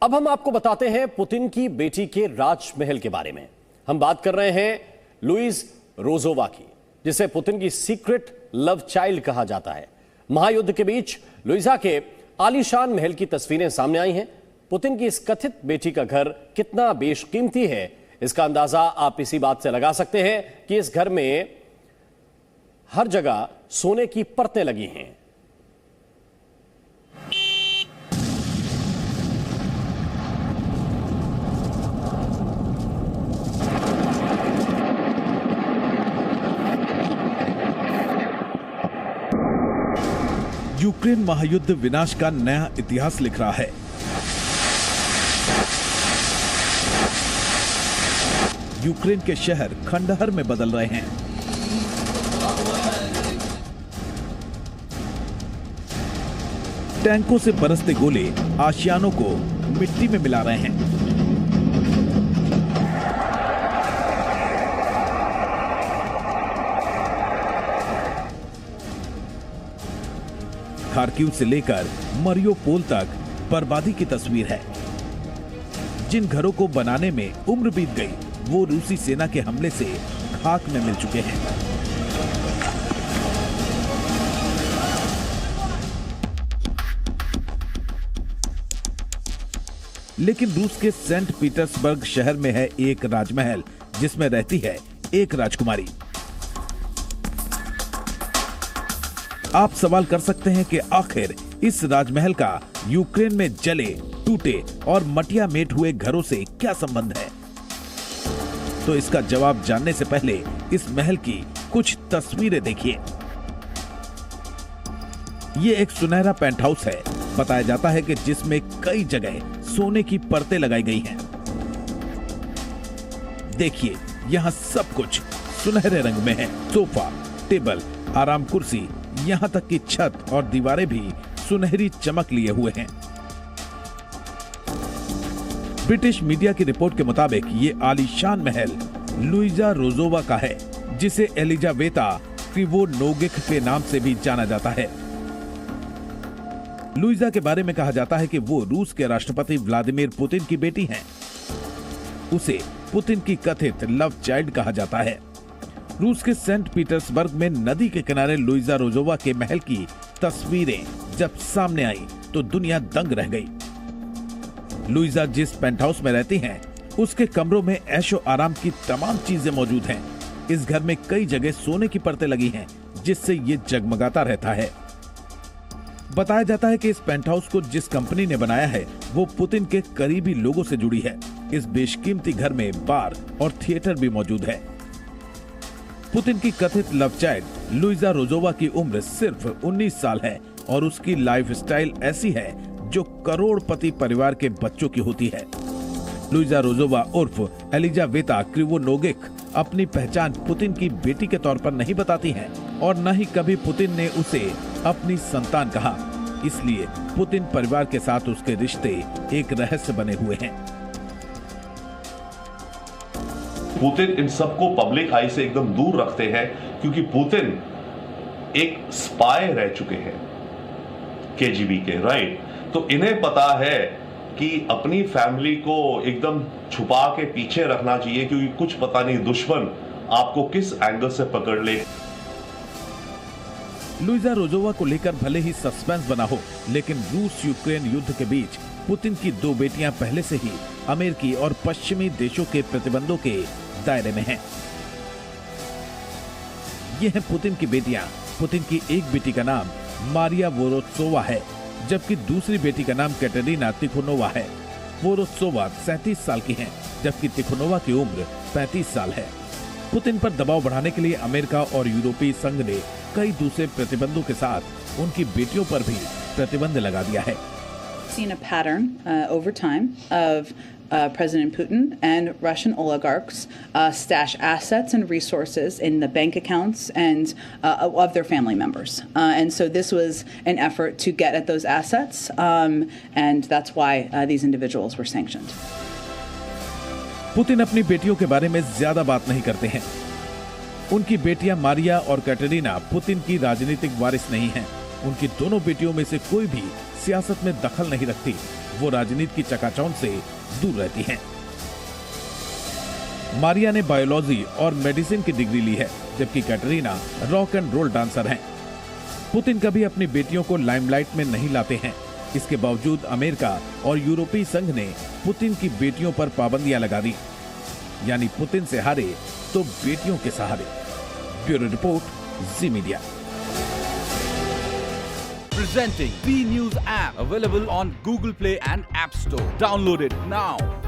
अब हम आपको बताते हैं पुतिन की बेटी के राजमहल के बारे में। हम बात कर रहे हैं लुइज रोजोवा की, जिसे पुतिन की सीक्रेट लव चाइल्ड कहा जाता है। महायुद्ध के बीच लुइजा के आलीशान महल की तस्वीरें सामने आई हैं। पुतिन की इस कथित बेटी का घर कितना बेशकीमती है, इसका अंदाजा आप इसी बात से लगा सकते हैं कि इस घर में हर जगह सोने की परतें लगी हैं। यूक्रेन महायुद्ध विनाश का नया इतिहास लिख रहा है। यूक्रेन के शहर खंडहर में बदल रहे हैं। टैंकों से बरसते गोले आशियानों को मिट्टी में मिला रहे हैं। खार्किव से लेकर मरियोपोल तक बर्बादी की तस्वीर है। जिन घरों को बनाने में उम्र बीत गई, वो रूसी सेना के हमले से खाक में मिल चुके हैं। लेकिन रूस के सेंट पीटर्सबर्ग शहर में है एक राजमहल, जिसमें रहती है एक राजकुमारी। आप सवाल कर सकते हैं कि आखिर इस राजमहल का यूक्रेन में जले, टूटे और मटिया मेट हुए घरों से क्या संबंध है? तो इसका जवाब जानने से पहले इस महल की कुछ तस्वीरें देखिए। ये एक सुनहरा पेंट हाउस है। बताया जाता है कि जिसमें कई जगह सोने की परतें लगाई गई हैं। देखिए, यहाँ सब कुछ सुनहरे रंग में है। सोफा, टेबल, आराम कुर्सी, यहाँ तक कि छत और दीवारें भी सुनहरी चमक लिए हुए हैं। ब्रिटिश मीडिया की रिपोर्ट के मुताबिक ये आलीशान महल लुइजा रोजोवा का है, जिसे एलिजावेता क्रिवोनोगिक के नाम से भी जाना जाता है। लुइजा के बारे में कहा जाता है कि वो रूस के राष्ट्रपति व्लादिमीर पुतिन की बेटी हैं। उसे पुतिन की कथित लव चाइल्ड कहा जाता है। रूस के सेंट पीटर्सबर्ग में नदी के किनारे लुइजा रोजोवा के महल की तस्वीरें जब सामने आई तो दुनिया दंग रह गई। लुइजा जिस पेंट हाउस में रहती हैं, उसके कमरों में ऐशो आराम की तमाम चीजें मौजूद हैं। इस घर में कई जगह सोने की परतें लगी हैं, जिससे ये जगमगाता रहता है। बताया जाता है कि इस पेंट हाउस को जिस कंपनी ने बनाया है, वो पुतिन के करीबी लोगों से जुड़ी है। इस बेशकीमती घर में बार और थिएटर भी मौजूद है। पुतिन की कथित लव चाइल्ड लुइजा रोजोवा की उम्र सिर्फ 19 साल है और उसकी लाइफस्टाइल ऐसी है जो करोड़पति परिवार के बच्चों की होती है। लुइजा रोजोवा उर्फ एलिजावेता क्रिवोनोगिक अपनी पहचान पुतिन की बेटी के तौर पर नहीं बताती हैं और न ही कभी पुतिन ने उसे अपनी संतान कहा। इसलिए पुतिन परिवार के साथ उसके रिश्ते एक रहस्य बने हुए हैं। पुतिन इन सबको पब्लिक आई से एकदम दूर रखते हैं, क्योंकि पुतिन एक स्पाई रह चुके हैं केजीबी के, राइट। तो इन्हें पता है कि अपनी फैमिली को एकदम छुपा के पीछे रखना चाहिए, क्योंकि कुछ पता नहीं दुश्मन आपको किस एंगल से पकड़ ले। लुइजा रोजोवा को लेकर भले ही सस्पेंस बना हो, लेकिन रूस यूक्रेन युद्ध के बीच पुतिन की दो बेटियां पहले से ही अमेरिकी और पश्चिमी देशों के प्रतिबंधों के दायरे में हैं। ये हैं पुतिन की बेटियां। पुतिन की एक बेटी का नाम मारिया वोरोत्सोवा है, जबकि दूसरी बेटी का नाम कैटरीना तिखोनोवा है। वोरोत्सोवा 37 साल की हैं, जबकि तिखोनोवा की उम्र 35 साल है। पुतिन पर दबाव बढ़ाने के लिए अमेरिका और यूरोपीय संघ ने कई दूसरे प्रतिबंधों के साथ उनकी बेटियों पर भी प्रतिबंध लगा दिया है। Seen a pattern over time of President Putin and Russian oligarchs stash assets and resources in the bank accounts and of their family members, and so this was an effort to get at those assets, and that's why these individuals were sanctioned. Putin अपनी बेटियों के बारे में ज्यादा बात नहीं करते हैं। उनकी बेटियां मारिया और कैटरीना पुतिन की राजनीतिक वारिस नहीं हैं। उनकी दोनों बेटियों में से कोई भी सियासत में दखल नहीं रखती। वो राजनीति की चकाचौंध से दूर रहती हैं। मारिया ने बायोलॉजी और मेडिसिन की डिग्री ली है, जबकि Katrina rock and roll dancer हैं। पुतिन कभी अपनी बेटियों को लाइमलाइट में नहीं लाते हैं। इसके बावजूद अमेरिका और यूरोपीय संघ ने पुतिन की बेटियों पर पाबंदियां लगा दी, यानी पुतिन से हारे तो बेटियों के सहारे। Bureau report, ji media. Presenting B News app, available on Google Play and App Store. Download it now.